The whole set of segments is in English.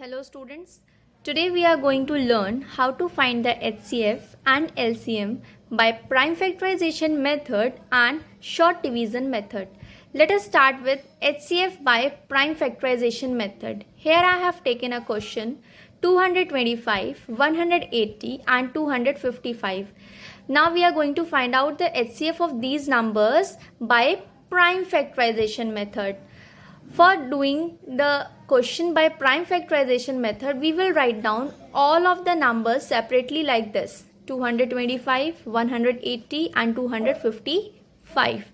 Hello students, today we are going to learn how to find the HCF and LCM by prime factorization method and short division method. Let us start with HCF by prime factorization method. Here I have taken a question 225, 180 and 255. Now we are going to find out the HCF of these numbers by prime factorization method. For doing the question by prime factorization method, we will write down all of the numbers separately like this: 225, 180 and 255.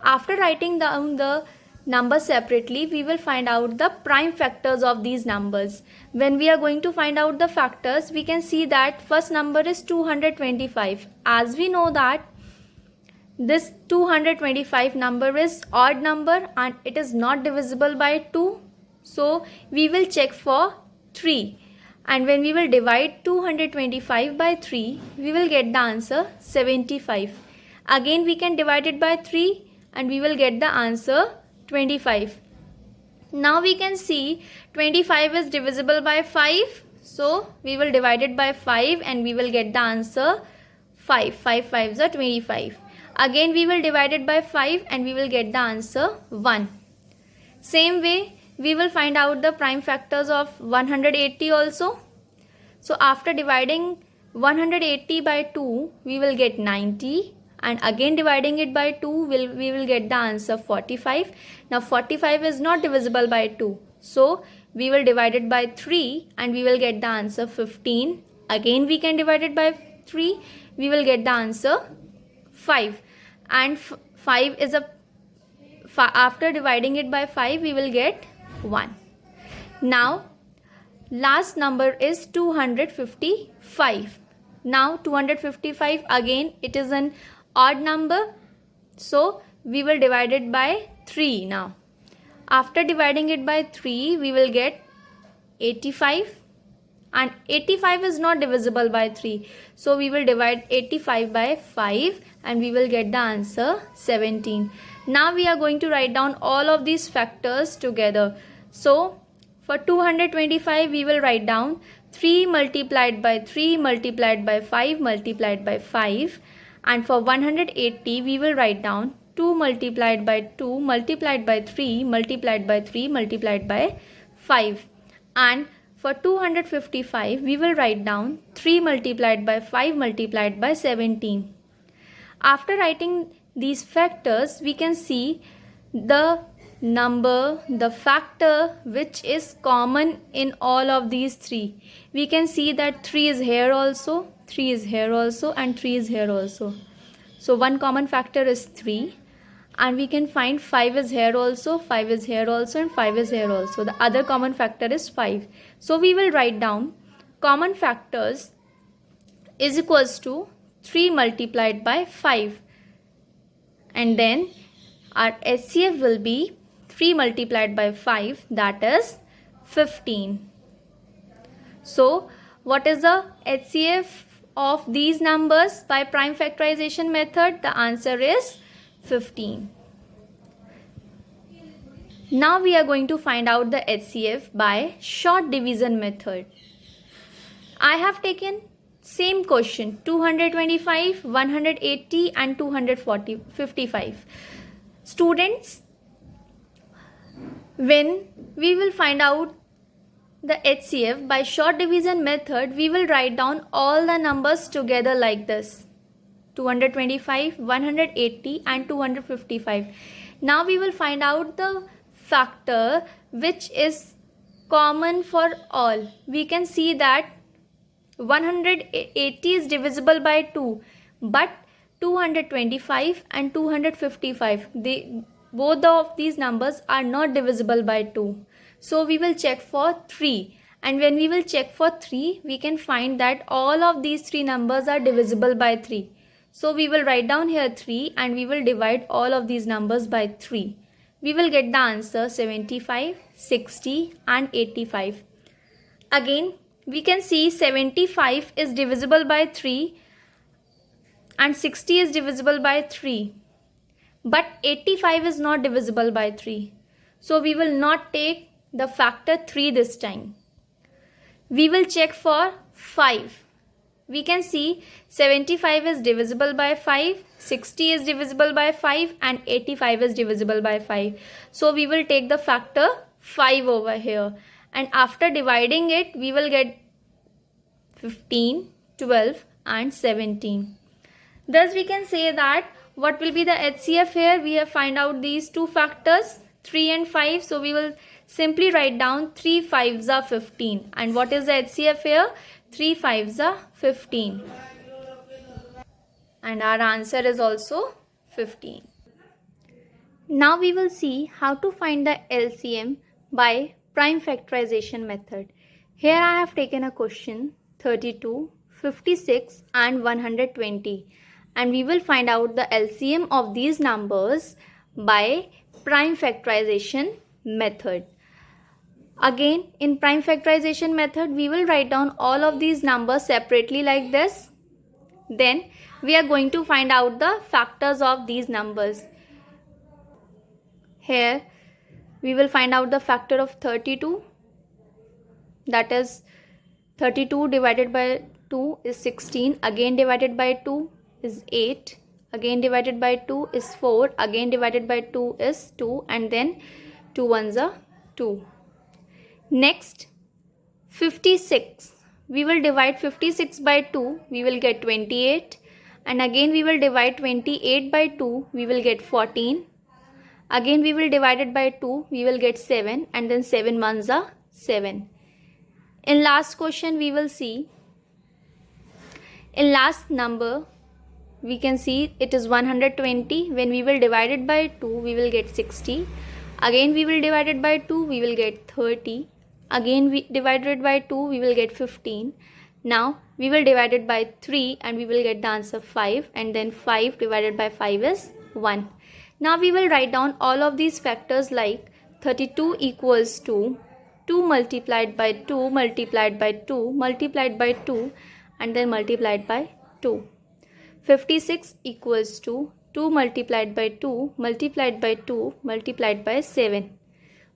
After writing down the numbers separately, we will find out the prime factors of these numbers. When we are going to find out the factors, we can see that first number is 225. As we know that this 225 number is odd number and it is not divisible by 2. So we will check for 3. And when we will divide 225 by 3, we will get the answer 75. Again we can divide it by 3 and we will get the answer 25. Now we can see 25 is divisible by 5. So we will divide it by 5 and we will get the answer 5. 5 5s are 25. Again we will divide it by 5 and we will get the answer 1. Same way we will find out the prime factors of 180 also. So after dividing 180 by 2, we will get 90 and again dividing it by 2 we will get the answer 45. Now 45 is not divisible by 2. So we will divide it by 3 and we will get the answer 15. Again we can divide it by 3, we will get the answer 5 and 5 is after dividing it by 5 we will get 1. Now last number is 255. Now 255, again it is an odd number, so we will divide it by 3 now. After dividing it by 3 we will get 85. And 85 is not divisible by 3. So we will divide 85 by 5 and we will get the answer 17. Now we are going to write down all of these factors together. So for 225 we will write down 3 multiplied by 3 multiplied by 5 multiplied by 5. And for 180 we will write down 2 multiplied by 2 multiplied by 3 multiplied by 3 multiplied by 5. And for 255, we will write down 3 multiplied by 5 multiplied by 17. After writing these factors, we can see the number, the factor which is common in all of these three. We can see that 3 is here also, 3 is here also and 3 is here also. So one common factor is 3. And we can find 5 is here also, 5 is here also and 5 is here also. The other common factor is 5. So we will write down common factors is equals to 3 multiplied by 5. And then our HCF will be 3 multiplied by 5, that is 15. So what is the HCF of these numbers by prime factorization method? The answer is 15. Now we are going to find out the HCF by short division method. I have taken same question 225, 180 and 255. Students, when we will find out the HCF by short division method, we will write down all the numbers together like this: 225, 180 and 255. Now we will find out the factor which is common for all. We can see that 180 is divisible by 2, but 225 and 255, both of these numbers are not divisible by 2. So we will check for 3. And when we will check for 3, we can find that all of these 3 numbers are divisible by 3. So we will write down here 3 and we will divide all of these numbers by 3. We will get the answer 75, 60 and 85. Again, we can see 75 is divisible by 3 and 60 is divisible by 3. But 85 is not divisible by 3. So we will not take the factor 3 this time. we will check for 5. We can see 75 is divisible by 5, 60 is divisible by 5 and 85 is divisible by 5. So we will take the factor 5 over here, and after dividing it we will get 15, 12 and 17. Thus we can say that what will be the HCF here? We have find out these two factors 3 and 5. So we will simply write down 3 5s are 15. And what is the HCF here? 3 5s are 15. And our answer is also 15. Now we will see how to find the LCM by prime factorization method. Here I have taken a question 32, 56 and 120. And we will find out the LCM of these numbers by prime factorization method. Again, in prime factorization method, we will write down all of these numbers separately like this. Then we are going to find out the factors of these numbers. Here we will find out the factor of 32. That is 32 divided by 2 is 16. Again divided by 2 is 8. Again divided by 2 is 4. Again divided by 2 is 2. And then 2 ones are 2. Next, 56. We will divide 56 by 2. We will get 28. And again we will divide 28 by 2. We will get 14. Again we will divide it by 2. We will get 7. And then 7 ones are 7. In last question we will see. In last number, we can see it is 120. When we will divide it by 2, we will get 60. Again we will divide it by 2, we will get 30. Again we divide it by 2, we will get 15. Now we will divide it by 3 and we will get the answer 5. And then 5 divided by 5 is 1. Now we will write down all of these factors like 32 equals to 2 multiplied by 2 multiplied by 2 multiplied by 2 and then multiplied by 2. 56 equals to 2 multiplied by 2 multiplied by 2 multiplied by 7.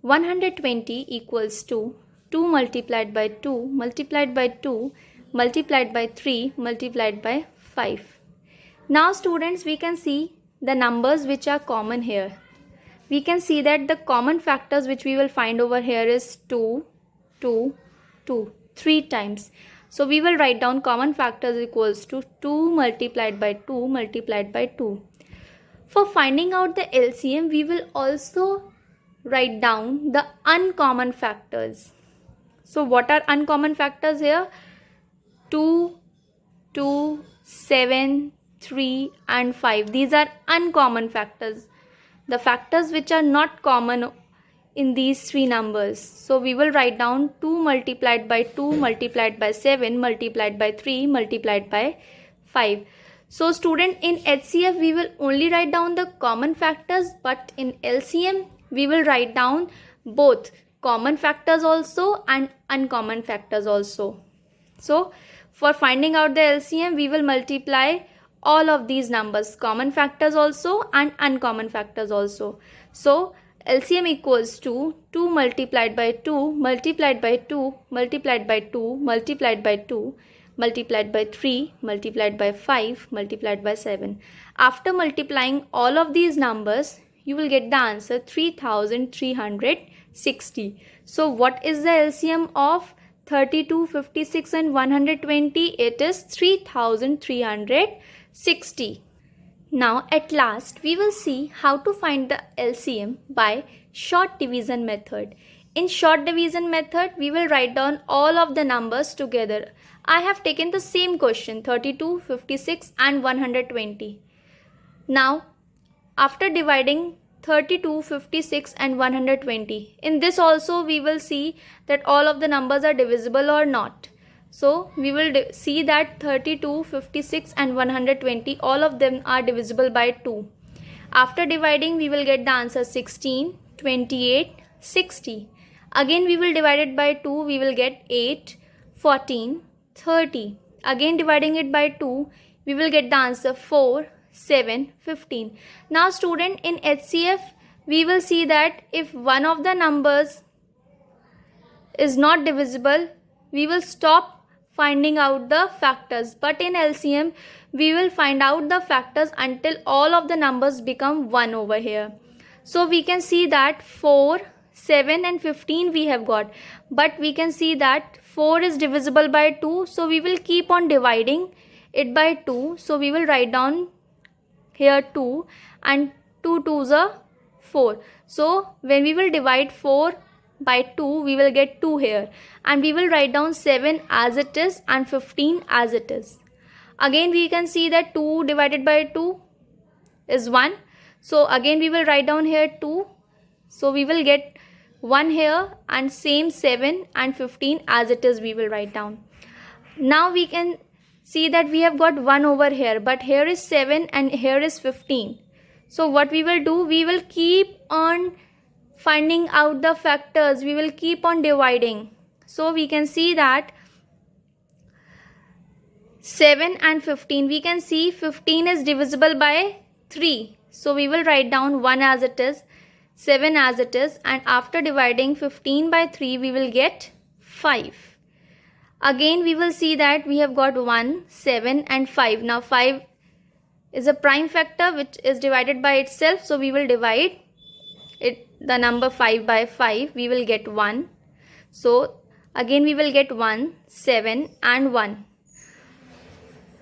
120 equals to 2 multiplied by 2 multiplied by 2 multiplied by 3 multiplied by 5. Now students, we can see the numbers which are common here. We can see that the common factors which we will find over here is 2, 2, 2, 3 times. So we will write down common factors equals to 2 multiplied by 2 multiplied by 2. For finding out the LCM, we will also write down the uncommon factors. So what are uncommon factors here? 2, 2, 7, 3 and 5. These are uncommon factors. The factors which are not common in these three numbers. So we will write down 2 multiplied by 2 multiplied by 7 multiplied by 3 multiplied by 5. So student, in HCF we will only write down the common factors, but in LCM we will write down both common factors also and uncommon factors also. So for finding out the LCM, we will multiply all of these numbers, common factors also and uncommon factors also. So LCM equals to 2 multiplied by 2 multiplied by 2 multiplied by 2 multiplied by 2 multiplied by 3 multiplied by 5 multiplied by 7. After multiplying all of these numbers, you will get the answer 3360. So what is the LCM of 32, 56 and 120? It is 3360. Now at last we will see how to find the LCM by short division method. In short division method, we will write down all of the numbers together. I have taken the same question 32, 56 and 120. Now after dividing 32, 56 and 120, in this also we will see that all of the numbers are divisible or not. So we will see that 32, 56 and 120, all of them are divisible by 2. After dividing, we will get the answer 16, 28, 60. Again we will divide it by 2, we will get 8, 14, 30. Again dividing it by 2, we will get the answer 4, 7, 15. Now student, in HCF, we will see that if one of the numbers is not divisible, we will stop finding out the factors. But in LCM, we will find out the factors until all of the numbers become 1 over here. So we can see that 4, 7 and 15 we have got. But we can see that 4 is divisible by 2. So we will keep on dividing it by 2. So we will write down here 2, and 2 2s are 4. So when we will divide 4 by 2, we will get 2 here, and we will write down 7 as it is and 15 as it is. Again we can see that 2 divided by 2 is 1. So again we will write down here 2. So we will get 1 here, and same 7 and 15 as it is we will write down. Now we can see that we have got 1 over here, but here is 7 and here is 15. So what we will do, we will keep on finding out the factors, we will keep on dividing. So we can see that 7 and 15, we can see 15 is divisible by 3. So we will write down 1 as it is, 7 as it is, and after dividing 15 by 3, we will get 5. Again we will see that we have got 1, 7 and 5. Now 5 is a prime factor which is divided by itself. So we will divide it, the number 5 by 5. We will get 1. So again we will get 1, 7 and 1.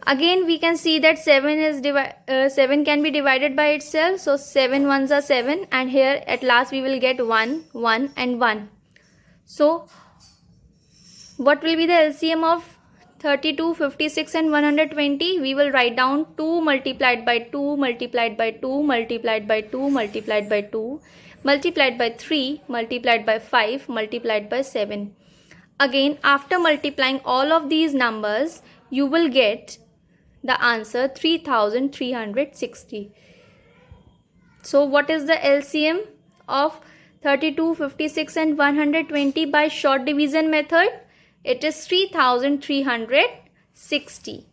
Again we can see that 7 can be divided by itself. So 7 ones are 7, and here at last we will get 1, 1 and 1. So what will be the LCM of 32, 56 and 120? We will write down 2 multiplied by 2 multiplied by 2 multiplied by 2 multiplied by 2 multiplied by 3 multiplied by 5 multiplied by 7. Again, after multiplying all of these numbers, you will get the answer 3360. So what is the LCM of 32, 56 and 120 by short division method? It is 3360.